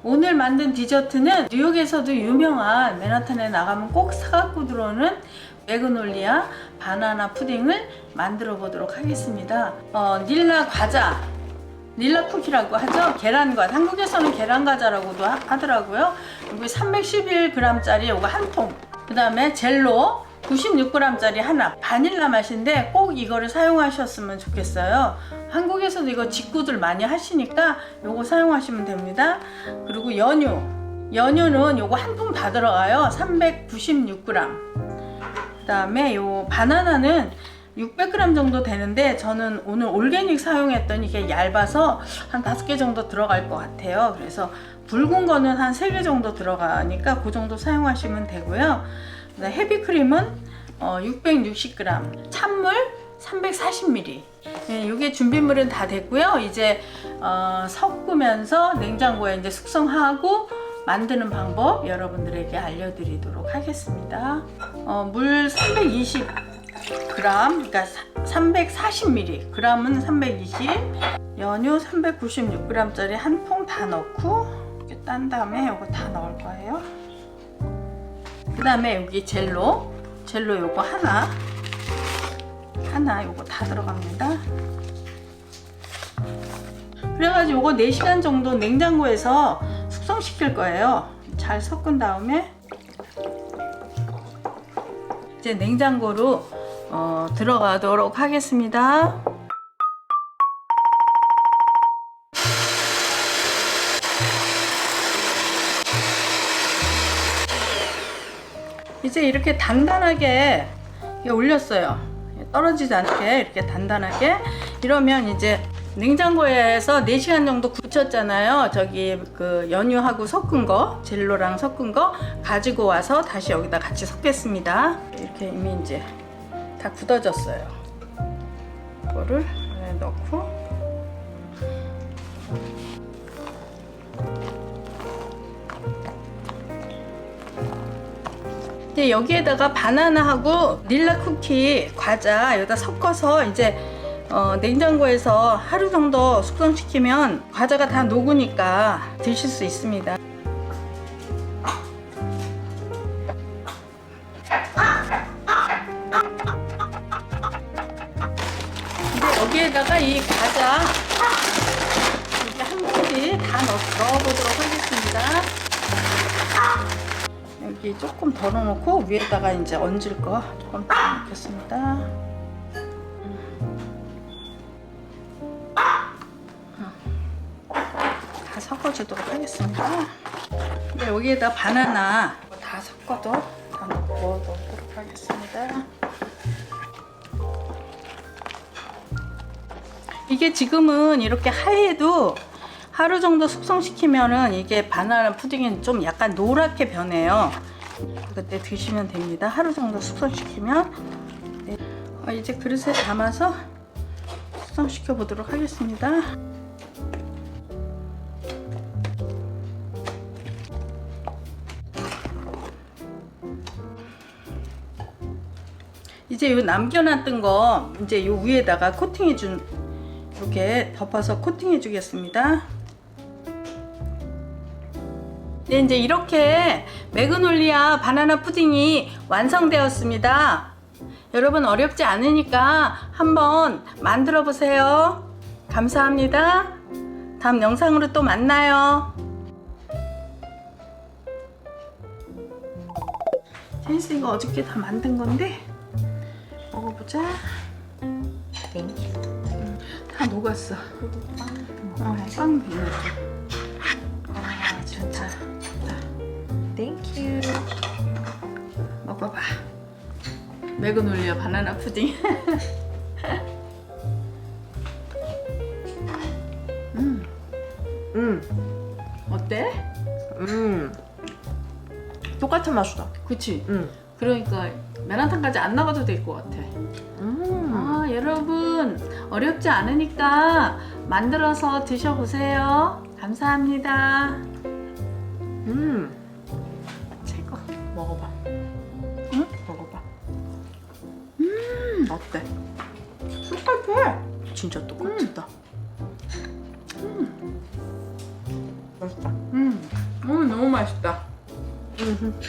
오늘 만든 디저트는 뉴욕에서도 유명한 맨하탄에 나가면 꼭 사갖고 들어오는 매그놀리아 바나나 푸딩을 만들어 보도록 하겠습니다. 닐라 과자, 닐라 쿠키라고 하죠. 계란과자, 한국에서는 계란과자라고도 하더라고요. 여기 311g짜리 요거 한 통, 그 다음에 젤로 96g짜리 하나, 바닐라 맛인데 꼭 이거를 사용하셨으면 좋겠어요. 한국에서도 이거 직구들 많이 하시니까 요거 사용하시면 됩니다. 그리고 연유는 요거 한 통 다 들어가요. 396g. 그 다음에 요 바나나는 600g 정도 되는데 저는 오늘 올게닉 사용했더니 이게 얇아서 한 5개 정도 들어갈 것 같아요. 그래서 붉은 거는 한 3개 정도 들어가니까 그 정도 사용하시면 되고요. 헤비크림은 660g, 찬물 340ml. 이게 준비물은 다 됐고요. 이제 섞으면서 냉장고에 이제 숙성하고 만드는 방법 여러분들에게 알려드리도록 하겠습니다. 물 320g, 그러니까 340ml, g은 320, 연유 396g짜리 한 통 다 넣고 이렇게 딴 다음에 이거 다 넣을 거예요. 그 다음에 여기 젤로 요거 하나 요거 다 들어갑니다. 그래가지고 요거 4시간 정도 냉장고에서 숙성시킬 거예요. 잘 섞은 다음에 이제 냉장고로 들어가도록 하겠습니다. 이제 이렇게 단단하게 올렸어요. 떨어지지 않게 이렇게 단단하게. 이러면 이제 냉장고에서 4시간 정도 굳혔잖아요. 저기 그 연유하고 섞은 거, 젤로랑 섞은 거 가지고 와서 다시 여기다 같이 섞겠습니다. 이렇게 이미 이제 다 굳어졌어요. 이거를 넣고 이제 여기에다가 바나나하고 닐라 쿠키 과자 여기다 섞어서 이제 냉장고에서 하루 정도 숙성시키면 과자가 다 녹으니까 드실 수 있습니다. 이제 여기에다가 이 과자 이렇게 한 봉지 다 넣어보도록 하겠습니다. 여기 조금 덜어놓고 위에다가 이제 얹을 거 조금 더 넣겠습니다. 다 섞어주도록 하겠습니다. 네, 여기에다 바나나 다 섞어도 다 넣도록 하겠습니다. 이게 지금은 이렇게 하얘도 하루 정도 숙성시키면은 이게 바나나 푸딩이 좀 약간 노랗게 변해요. 그때 드시면 됩니다. 하루 정도 숙성시키면. 네. 이제 그릇에 담아서 숙성시켜 보도록 하겠습니다. 이제 요 남겨놨던 거 이제 요 위에다가 코팅해준 이렇게 덮어서 코팅해 주겠습니다. 네, 이제 이렇게 매그놀리아 바나나 푸딩이 완성되었습니다. 여러분 어렵지 않으니까 한번 만들어 보세요. 감사합니다. 다음 영상으로 또 만나요. 제니스 이거 어저께 다 만든 건데 먹어보자. 다 녹았어. 빵 비벼줘. 좋다. 땡큐. 먹어봐. 매그놀리아 바나나 푸딩. 어때? 똑같은 맛이다. 그치? 그러니까 맨하탄까지 안 나가도 될 것 같아. 여러분 어렵지 않으니까 만들어서 드셔보세요. 감사합니다. 최고. 먹어봐. 응? 먹어봐. 어때? 똑같아. 진짜 똑같다. 맛있다. 맛있다. 음.